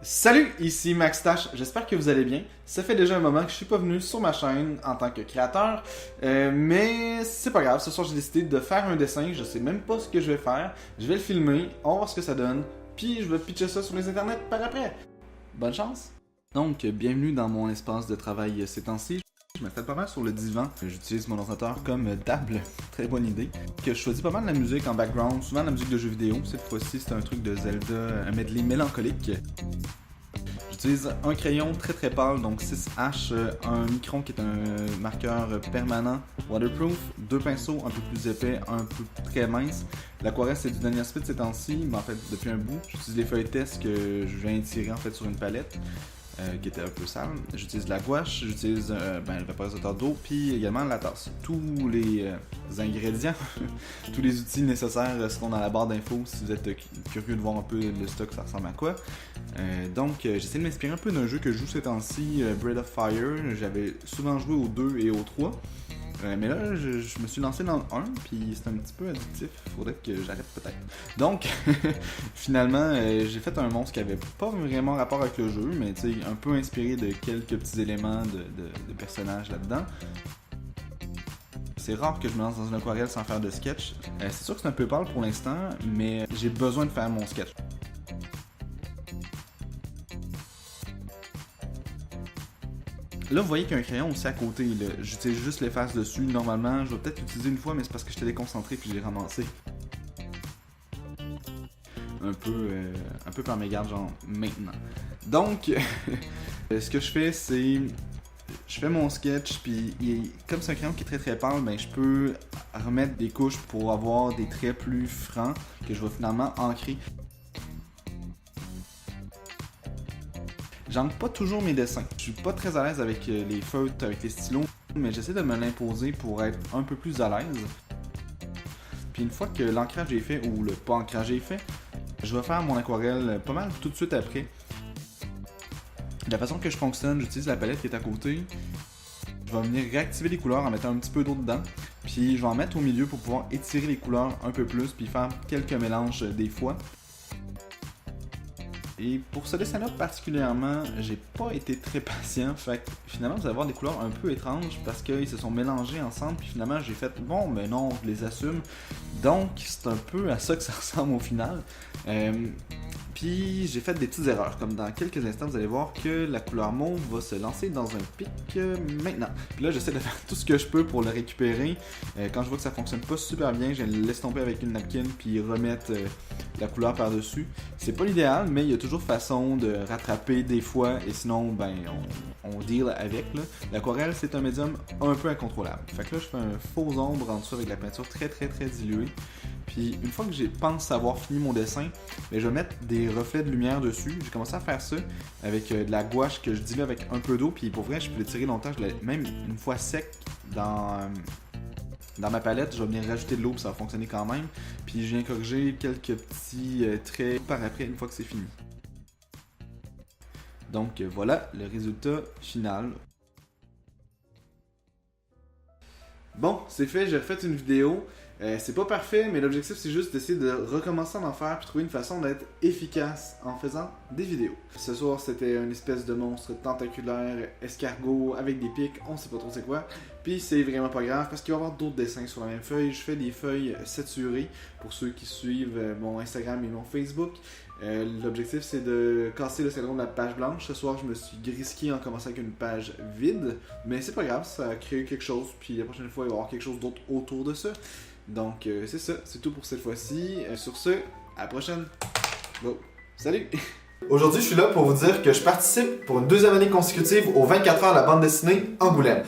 Salut, ici Max Tash, j'espère que vous allez bien. Ça fait déjà un moment que je suis pas venu sur ma chaîne en tant que créateur, mais c'est pas grave, ce soir j'ai décidé de faire un dessin, je sais même pas ce que je vais faire, je vais le filmer, on va voir ce que ça donne, puis je vais pitcher ça sur les internets par après. Bonne chance! Donc, bienvenue dans mon espace de travail ces temps-ci. Je m'installe pas mal sur le divan. J'utilise mon ordinateur comme table. Très bonne idée. Que je choisis pas mal de la musique en background, souvent de la musique de jeux vidéo. Cette fois-ci, c'est un truc de Zelda, un medley mélancolique. J'utilise un crayon très pâle, donc 6H, un micron qui est un marqueur permanent waterproof, deux pinceaux un peu plus épais, un peu très mince. L'aquarelle, c'est du dernier aspect de ces temps-ci, mais en fait depuis un bout. J'utilise les feuilles test que je viens de tirer en fait sur une palette. Qui était un peu sale. J'utilise de la gouache, j'utilise le vaporisateur d'eau, puis également la tasse. Tous les ingrédients, tous les outils nécessaires seront dans la barre d'infos si vous êtes curieux de voir un peu le stock, ça ressemble à quoi. Donc, j'essaie de m'inspirer un peu d'un jeu que je joue ces temps-ci, Breath of Fire. J'avais souvent joué au 2 et au 3. Mais là, je me suis lancé dans le 1, puis c'est un petit peu addictif. Faudrait que j'arrête peut-être. Donc, finalement, j'ai fait un monstre qui avait pas vraiment rapport avec le jeu, mais tu sais, un peu inspiré de quelques petits éléments de personnages là-dedans. C'est rare que je me lance dans une aquarelle sans faire de sketch. C'est sûr que c'est un peu pâle pour l'instant, mais j'ai besoin de faire mon sketch. Là, vous voyez qu'il y a un crayon aussi à côté. J'utilise juste les faces dessus. Normalement, je vais peut-être l'utiliser une fois, mais c'est parce que j'étais déconcentré puis j'ai ramassé. Un peu par mégarde, genre maintenant. Donc, ce que je fais, c'est... Je fais mon sketch, puis comme c'est un crayon qui est très pâle, ben, je peux remettre des couches pour avoir des traits plus francs que je vais finalement ancrer. J'ancre pas toujours mes dessins. Je suis pas très à l'aise avec les feutres, avec les stylos, mais j'essaie de me l'imposer pour être un peu plus à l'aise. Puis une fois que l'ancrage est fait, ou le pas ancrage est fait, je vais faire mon aquarelle pas mal tout de suite après. De la façon que je fonctionne, j'utilise la palette qui est à côté. Je vais venir réactiver les couleurs en mettant un petit peu d'eau dedans. Puis je vais en mettre au milieu pour pouvoir étirer les couleurs un peu plus, puis faire quelques mélanges des fois. Et pour ce dessin-là particulièrement, j'ai pas été très patient, fait que finalement vous allez avoir des couleurs un peu étranges parce qu'ils se sont mélangés ensemble, puis finalement j'ai fait bon, mais non, je les assume. Donc c'est un peu à ça que ça ressemble au final. Puis j'ai fait des petites erreurs, comme dans quelques instants vous allez voir que la couleur mauve va se lancer dans un pic maintenant. Puis là j'essaie de faire tout ce que je peux pour le récupérer. Quand je vois que ça fonctionne pas super bien, je le laisse tomber avec une napkin puis remettre la couleur par-dessus. C'est pas l'idéal, mais il y a toujours façon de rattraper des fois et sinon ben on deal avec. L'aquarelle c'est un médium un peu incontrôlable. Fait que là je fais un faux ombre en dessous avec la peinture très diluée. Puis une fois que je pense avoir fini mon dessin, ben, je vais mettre des reflets de lumière dessus. J'ai commencé à faire ça avec de la gouache que je dilue avec un peu d'eau. Puis pour vrai, je peux l'étirer longtemps. Même une fois sec dans ma palette, je vais venir rajouter de l'eau, puis ça va fonctionner quand même. Puis je viens corriger quelques petits traits par après une fois que c'est fini. Donc voilà le résultat final. Bon, c'est fait, j'ai refait une vidéo. C'est pas parfait, mais l'objectif c'est juste d'essayer de recommencer à en faire puis trouver une façon d'être efficace en faisant des vidéos. Ce soir c'était une espèce de monstre tentaculaire, escargot avec des pics, on sait pas trop c'est quoi. Puis c'est vraiment pas grave parce qu'il va y avoir d'autres dessins sur la même feuille. Je fais des feuilles saturées pour ceux qui suivent mon Instagram et mon Facebook. L'objectif c'est de casser le syndrome de la page blanche. Ce soir je me suis grisqué en commençant avec une page vide, mais c'est pas grave, ça a créé quelque chose, puis la prochaine fois il va y avoir quelque chose d'autre autour de ça. Donc c'est ça, c'est tout pour cette fois-ci. Sur ce, à la prochaine. Bon, salut! Aujourd'hui je suis là pour vous dire que je participe pour une deuxième année consécutive aux 24 heures de la bande dessinée Angoulême.